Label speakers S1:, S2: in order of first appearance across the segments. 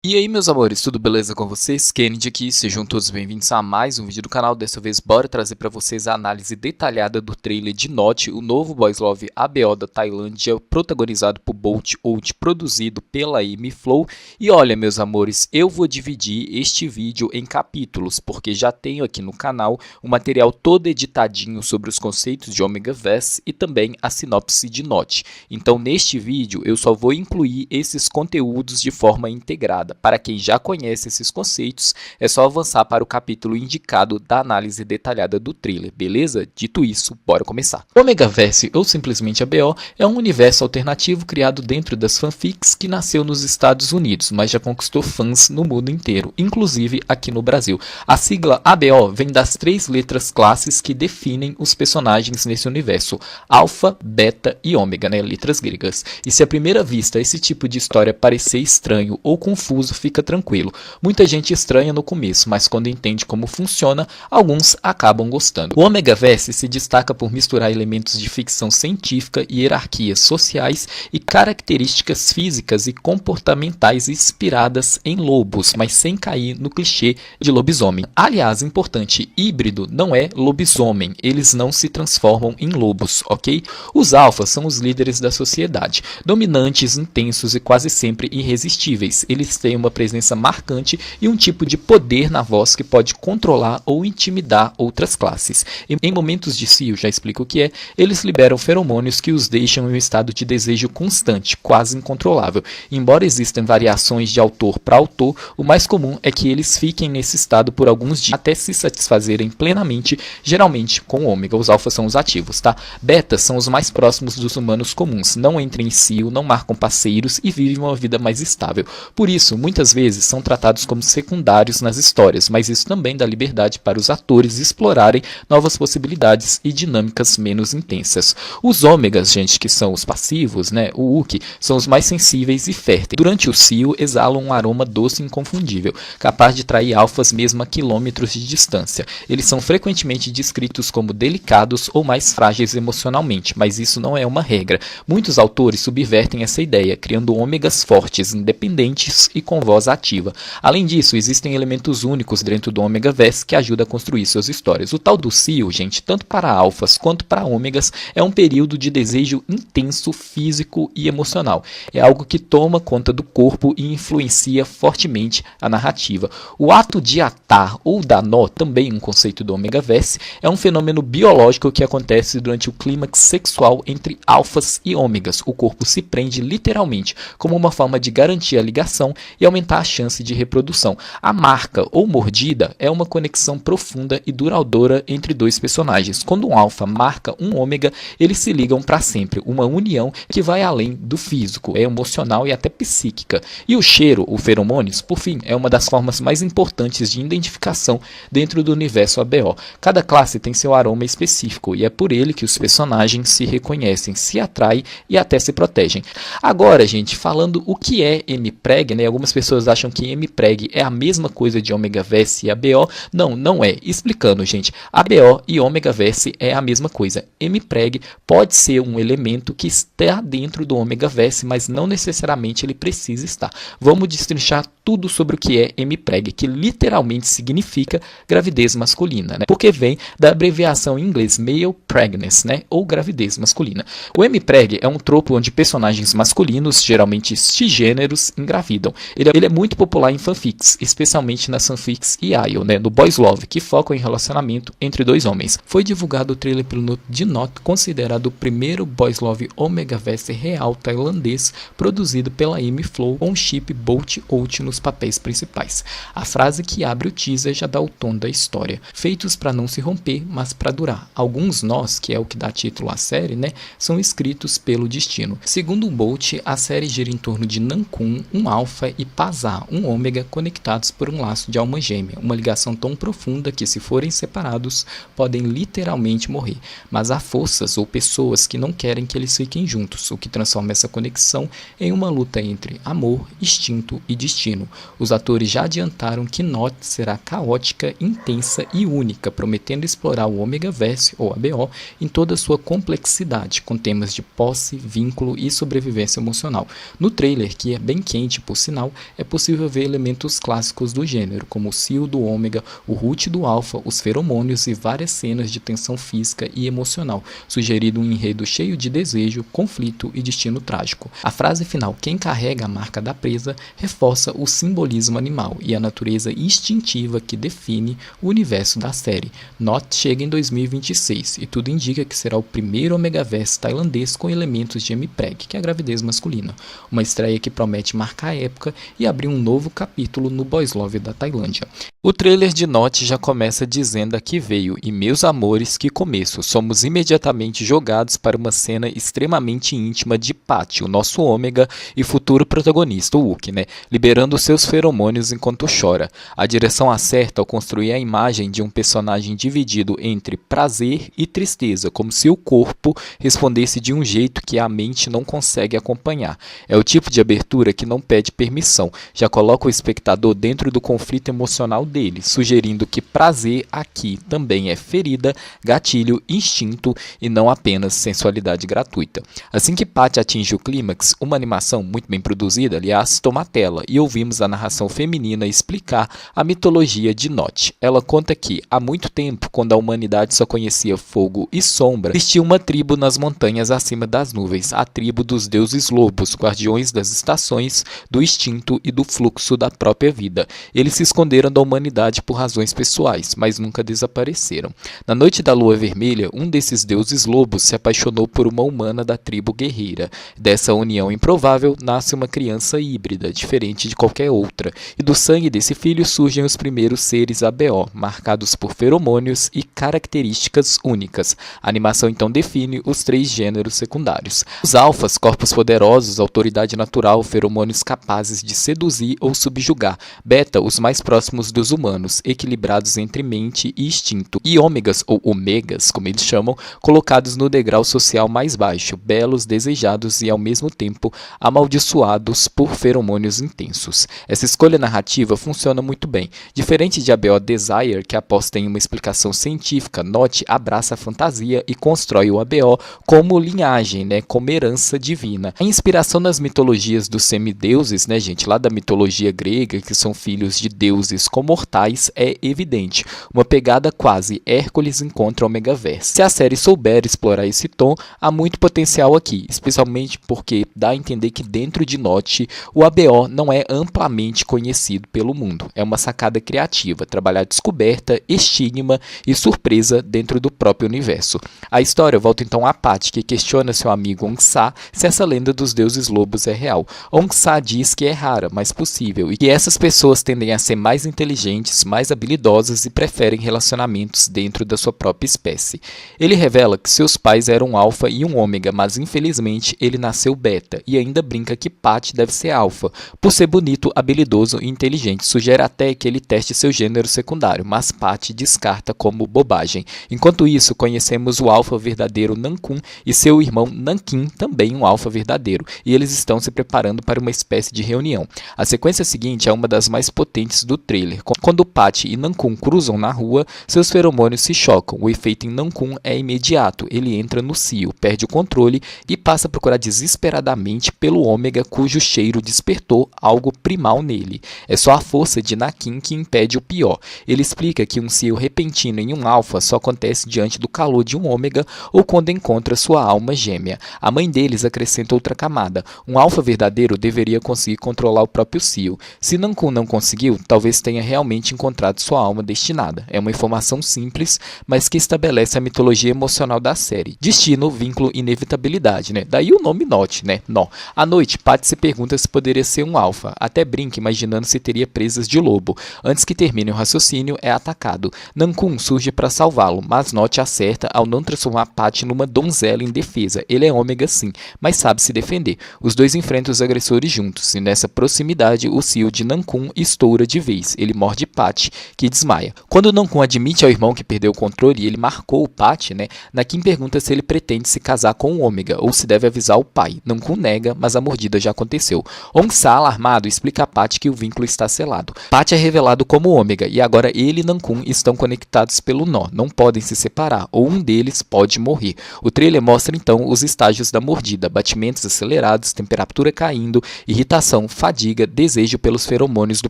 S1: E aí, meus amores, tudo beleza com vocês? Kennedy aqui, sejam todos bem-vindos a mais um vídeo do canal. Dessa vez, bora trazer para vocês a análise detalhada do trailer de Note, o novo boys love ABO da Tailândia, protagonizado por Bolt Out, produzido pela M-Flow. E olha, meus amores, eu vou dividir este vídeo em capítulos, porque já tenho aqui no canal o material todo editadinho sobre os conceitos de Omega Verse e também a sinopse de Note. Então, neste vídeo, eu só vou incluir esses conteúdos de forma integrada. Para quem já conhece esses conceitos, é só avançar para o capítulo indicado da análise detalhada do trailer, beleza? Dito isso, bora começar. Omegaverse, ou simplesmente ABO, é um universo alternativo criado dentro das fanfics que nasceu nos Estados Unidos, mas já conquistou fãs no mundo inteiro, inclusive aqui no Brasil. A sigla ABO vem das 3 letras classes que definem os personagens nesse universo: Alpha, Beta e Ômega, né? Letras gregas. E se à primeira vista esse tipo de história parecer estranho ou confuso, fica tranquilo. Muita gente estranha no começo, mas quando entende como funciona, alguns acabam gostando. O Omegaverse se destaca por misturar elementos de ficção científica, hierarquias sociais e características físicas e comportamentais inspiradas em lobos, mas sem cair no clichê de lobisomem. Aliás, importante, híbrido não é lobisomem, eles não se transformam em lobos, ok? Os alfas são os líderes da sociedade, dominantes, intensos e quase sempre irresistíveis. Eles têm uma presença marcante e um tipo de poder na voz que pode controlar ou intimidar outras classes. Em momentos de cio, já explico o que é, eles liberam feromônios que os deixam em um estado de desejo constante, quase incontrolável. Embora existam variações de autor para autor, o mais comum é que eles fiquem nesse estado por alguns dias até se satisfazerem plenamente, geralmente com ômega. Os alfas são os ativos, tá? Betas são os mais próximos dos humanos comuns, não entram em cio, não marcam parceiros e vivem uma vida mais estável. Por isso, muitas vezes são tratados como secundários nas histórias, mas isso também dá liberdade para os atores explorarem novas possibilidades e dinâmicas menos intensas. Os ômegas, gente, que são os passivos, né, o Uki, são os mais sensíveis e férteis. Durante o cio, exalam um aroma doce e inconfundível, capaz de atrair alfas mesmo a quilômetros de distância. Eles são frequentemente descritos como delicados ou mais frágeis emocionalmente, mas isso não é uma regra. Muitos autores subvertem essa ideia, criando ômegas fortes, independentes e com voz ativa. Além disso, existem elementos únicos dentro do Omegaverse que ajudam a construir suas histórias. O tal do cio, gente, tanto para alfas quanto para ômegas, é um período de desejo intenso, físico e emocional. É algo que toma conta do corpo e influencia fortemente a narrativa. O ato de atar ou dar nó, também um conceito do Omegaverse, é um fenômeno biológico que acontece durante o clímax sexual entre alfas e ômegas. O corpo se prende literalmente, como uma forma de garantir a ligação e aumentar a chance de reprodução. A marca ou mordida é uma conexão profunda e duradoura entre dois personagens. Quando um alfa marca um ômega, eles se ligam para sempre, uma união que vai além do físico, é emocional e até psíquica. E o cheiro, o feromônios, por fim, é uma das formas mais importantes de identificação dentro do universo ABO. Cada classe tem seu aroma específico e é por ele que os personagens se reconhecem, se atraem e até se protegem. Agora, gente, falando o que é M-Preg, né? Algumas pessoas acham que M-Preg é a mesma coisa de Omegaverse e ABO. Não, não é. Explicando, gente, ABO e Omegaverse é a mesma coisa. M-Preg pode ser um elemento que está dentro do Omegaverse, mas não necessariamente ele precisa estar. Vamos destrinchar tudo sobre o que é M-Preg, que literalmente significa gravidez masculina, né? Porque vem da abreviação em inglês male pregnancy, né? Ou gravidez masculina. O M-Preg é um tropo onde personagens masculinos, geralmente cisgêneros, engravidam. Ele é muito popular em fanfics, especialmente nas fanfics yaoi, né, do boys love, que focam em relacionamento entre dois homens. Foi divulgado o trailer piloto de Note, considerado o primeiro boys love Omegaverse real tailandês, produzido pela M-Flow, com chip Bolt Out nos papéis principais. A frase que abre o teaser já dá o tom da história. Feitos para não se romper, mas para durar. Alguns nós, que é o que dá título à série, né, são escritos pelo destino. Segundo o Bolt, a série gira em torno de Nankun, um alfa, e Pazar, um ômega, conectados por um laço de alma gêmea, uma ligação tão profunda que, se forem separados, podem literalmente morrer. Mas há forças ou pessoas que não querem que eles fiquem juntos, o que transforma essa conexão em uma luta entre amor, instinto e destino. Os atores já adiantaram que Note será caótica, intensa e única, prometendo explorar o Omegaverse, ou ABO, em toda a sua complexidade, com temas de posse, vínculo e sobrevivência emocional. No trailer, que é bem quente por sinal, é possível ver elementos clássicos do gênero, como o Cio do Ômega, o Root do Alpha, os feromônios e várias cenas de tensão física e emocional, sugerindo um enredo cheio de desejo, conflito e destino trágico. A frase final, quem carrega a marca da presa, reforça o simbolismo animal e a natureza instintiva que define o universo da série. Note chega em 2026 e tudo indica que será o primeiro Omegaverse tailandês com elementos de MPreg, que é a gravidez masculina. Uma estreia que promete marcar a época e abrir um novo capítulo no Boys Love da Tailândia. O trailer de Note já começa dizendo aqui veio, e meus amores, que começo, somos imediatamente jogados para uma cena extremamente íntima de Patty, o nosso ômega e futuro protagonista, o Wookie, liberando seus feromônios enquanto chora. A direção acerta ao construir a imagem de um personagem dividido entre prazer e tristeza, como se o corpo respondesse de um jeito que a mente não consegue acompanhar. É o tipo de abertura que não pede permissão, já coloca o espectador dentro do conflito emocional dele, sugerindo que prazer aqui também é ferida, gatilho, instinto e não apenas sensualidade gratuita. Assim que Patty atinge o clímax, uma animação muito bem produzida, aliás, toma a tela e ouvimos a narração feminina explicar a mitologia de Note. Ela conta que, há muito tempo, quando a humanidade só conhecia fogo e sombra, existia uma tribo nas montanhas acima das nuvens, a tribo dos deuses lobos, guardiões das estações, do instinto e do fluxo da própria vida. Eles se esconderam da humanidade por razões pessoais, mas nunca desapareceram. Na noite da lua vermelha, um desses deuses lobos se apaixonou por uma humana da tribo guerreira. Dessa união improvável nasce uma criança híbrida, diferente de qualquer outra, e do sangue desse filho surgem os primeiros seres ABO, marcados por feromônios e características únicas. A animação então define os 3 gêneros secundários. Os alfas, corpos poderosos, autoridade natural, feromônios capazes de seduzir ou subjugar. Beta, os mais próximos dos humanos, equilibrados entre mente e instinto. E ômegas, ou omegas, como eles chamam, colocados no degrau social mais baixo, belos, desejados e ao mesmo tempo amaldiçoados por feromônios intensos. Essa escolha narrativa funciona muito bem. Diferente de ABO Desire, que aposta em uma explicação científica, Note abraça a fantasia e constrói o ABO como linhagem, como herança divina. A inspiração nas mitologias dos semideuses, lá da mitologia grega, que são filhos de deuses com mortais, é evidente. Uma pegada quase Hércules encontra o Omegaverse. Se a série souber explorar esse tom, há muito potencial aqui, especialmente porque dá a entender que dentro de Note, o ABO não é amplamente conhecido pelo mundo. É uma sacada criativa, trabalhar descoberta, estigma e surpresa dentro do próprio universo. A história volta então a Patty, que questiona seu amigo Ong-Sa se essa lenda dos deuses lobos é real. Ong-Sa diz que é rara, mas possível, e que essas pessoas tendem a ser mais inteligentes, mais habilidosas e preferem relacionamentos dentro da sua própria espécie. Ele revela que seus pais eram um alfa e um ômega, mas infelizmente ele nasceu beta, e ainda brinca que Patty deve ser alfa, por ser bonito, habilidoso e inteligente. Sugere até que ele teste seu gênero secundário, mas Patty descarta como bobagem. Enquanto isso, conhecemos o alfa verdadeiro Nankun e seu irmão Nankin, também um alfa verdadeiro, e eles estão se preparando para uma espécie de reunião. A sequência seguinte é uma das mais potentes do trailer. Quando Patty e Nankun cruzam na rua, seus feromônios se chocam. O efeito em Nankun é imediato. Ele entra no cio, perde o controle e passa a procurar desesperadamente pelo ômega cujo cheiro despertou algo primal nele. É só a força de Nakin que impede o pior. Ele explica que um cio repentino em um alfa só acontece diante do calor de um ômega ou quando encontra sua alma gêmea. A mãe deles acrescenta outra camada. Um alfa verdadeiro deveria conseguir controlar o próprio cio. Se Nankun não conseguiu, talvez tenha realmente encontrado sua alma destinada. É uma informação simples, mas que estabelece a mitologia emocional da série. Destino, vínculo, inevitabilidade, Daí o nome Note, Nó. À noite, Patty se pergunta se poderia ser um alfa. Até brinca imaginando se teria presas de lobo. Antes que termine o raciocínio, é atacado. Nankun surge para salvá-lo, mas Note acerta ao não transformar Patty numa donzela indefesa. Ele é ômega sim, mas sabe se defender. Os dois enfrentam os agressores juntos, e nessa proximidade, o cio de Nankun estoura de vez. Ele morde Patty, que desmaia. Quando Nankun admite ao irmão que perdeu o controle e ele marcou o Patty, Nakin pergunta se ele pretende se casar com o ômega ou se deve avisar o pai. Nankun nega, mas a mordida já aconteceu. Ong-Sa, alarmado, explica explica a Patty que o vínculo está selado. Patty é revelado como Ômega e agora ele e Nankun estão conectados pelo nó, não podem se separar, ou um deles pode morrer. O trailer mostra então os estágios da mordida: batimentos acelerados, temperatura caindo, irritação, fadiga, desejo pelos feromônios do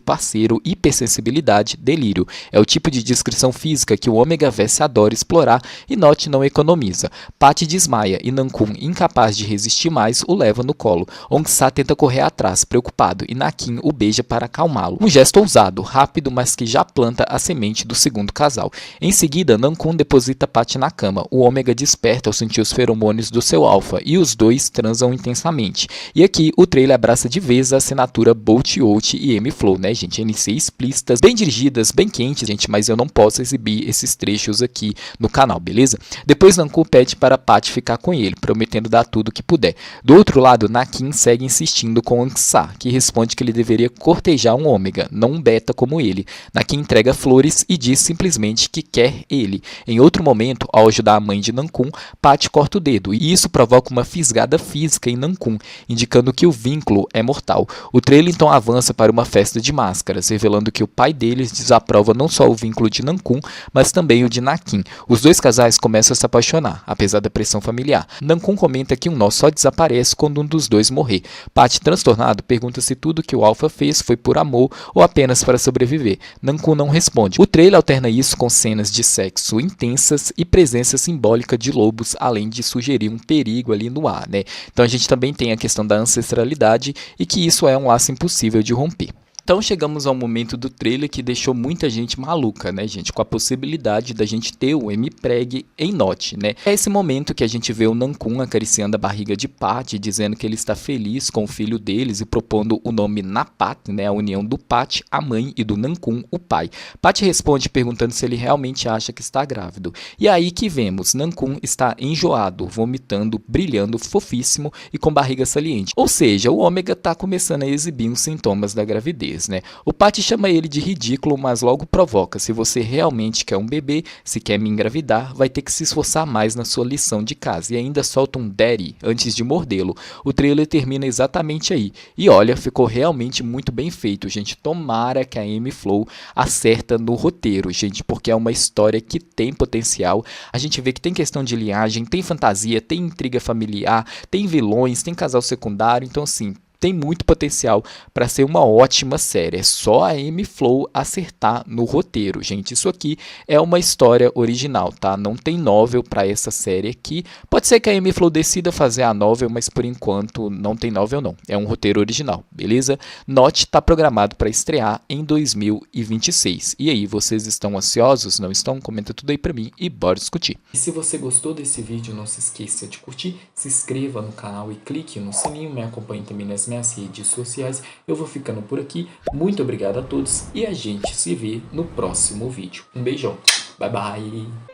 S1: parceiro, hipersensibilidade, delírio. É o tipo de descrição física que o Ômega Vesse adora explorar e Nott não economiza. Patty desmaia e Nankun, incapaz de resistir mais, o leva no colo. Ong-Sa tenta correr atrás, preocupado, e Nakin o beija para acalmá-lo. Um gesto ousado, rápido, mas que já planta a semente do segundo casal. Em seguida, Nankun deposita Patty na cama. O Ômega desperta ao sentir os feromônios do seu alfa e os dois transam intensamente. E aqui o trailer abraça de vez a assinatura Bolt Out e M-Flow, né, gente? NC explícitas, bem dirigidas, bem quentes, gente, mas eu não posso exibir esses trechos aqui no canal, beleza? Depois Nankun pede para Patty ficar com ele, prometendo dar tudo o que puder. Do outro lado, Nakin segue insistindo com Ong-Sa, que responde que ele deveria cortejar um Ômega, não um beta como ele. Nakin entrega flores e diz simplesmente que quer ele. Em outro momento, ao ajudar a mãe de Nankun, Patty corta o dedo, e isso provoca uma fisgada física em Nankun, indicando que o vínculo é mortal. O trailer então avança para uma festa de máscaras, revelando que o pai deles desaprova não só o vínculo de Nankun, mas também o de Nakin. Os dois casais começam a se apaixonar, apesar da pressão familiar. Nankun comenta que um nó só desaparece quando um dos dois morrer. Patty, transtornado, pergunta se tudo que o Alpha fez foi por amor ou apenas para sobreviver. Nankun não responde. O trailer alterna isso com cenas de sexo intensas e presença simbólica de lobos, além de sugerir um perigo ali no ar, né? Então a gente também tem a questão da ancestralidade e que isso é um laço impossível de romper. Então chegamos ao momento do trailer que deixou muita gente maluca, né, gente? Com a possibilidade da gente ter o M-Preg em Nott, né? É esse momento que a gente vê o Nankun acariciando a barriga de Patty, dizendo que ele está feliz com o filho deles e propondo o nome Napat, né? A união do Patty, a mãe, e do Nankun, o pai. Patty responde perguntando se ele realmente acha que está grávido. E aí que vemos, Nankun está enjoado, vomitando, brilhando, fofíssimo e com barriga saliente. Ou seja, o Ômega está começando a exibir os sintomas da gravidez, né? O Patty chama ele de ridículo, mas logo provoca: se você realmente quer um bebê, se quer me engravidar, vai ter que se esforçar mais na sua lição de casa. E ainda solta um daddy antes de mordê-lo. O trailer termina exatamente aí. E olha, ficou realmente muito bem feito, gente. Tomara que a M-Flow acerta no roteiro, gente, porque é uma história que tem potencial. A gente vê que tem questão de linhagem, tem fantasia, tem intriga familiar, tem vilões, tem casal secundário, então assim, tem muito potencial para ser uma ótima série. É só a M-Flow acertar no roteiro, gente. Isso aqui é uma história original, tá? Não tem novel para essa série aqui. Pode ser que a M-Flow decida fazer a novel, mas por enquanto não tem novel não. É um roteiro original, beleza? Nott está programado para estrear em 2026. E aí, vocês estão ansiosos? Não estão? Comenta tudo aí para mim e bora discutir. E se você gostou desse vídeo, não se esqueça de curtir, se inscreva no canal e clique no sininho, me acompanhe também nas minhas redes sociais. Eu vou ficando por aqui. Muito obrigado a todos e a gente se vê no próximo vídeo. Um beijão. Bye, bye.